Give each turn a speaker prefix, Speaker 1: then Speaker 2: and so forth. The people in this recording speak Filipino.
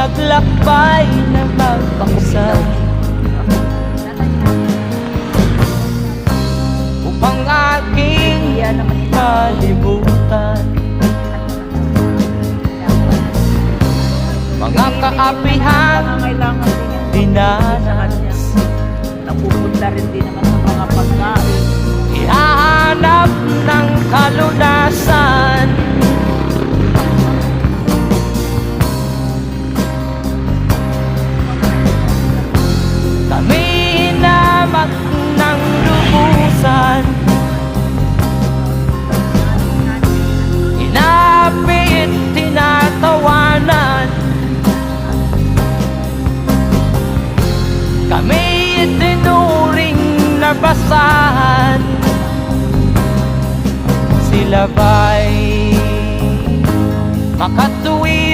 Speaker 1: maglakbay na mag-isa upang aking kalimutan mga kaapihan dinanas.
Speaker 2: Napupunta rin din naman sa mga pagkain.
Speaker 1: Ihahanap ng kalunasan kami hinamak ng lubusan, inapit, tinatawanan, kami itinuring na basahan. Sila ba'y makatuwid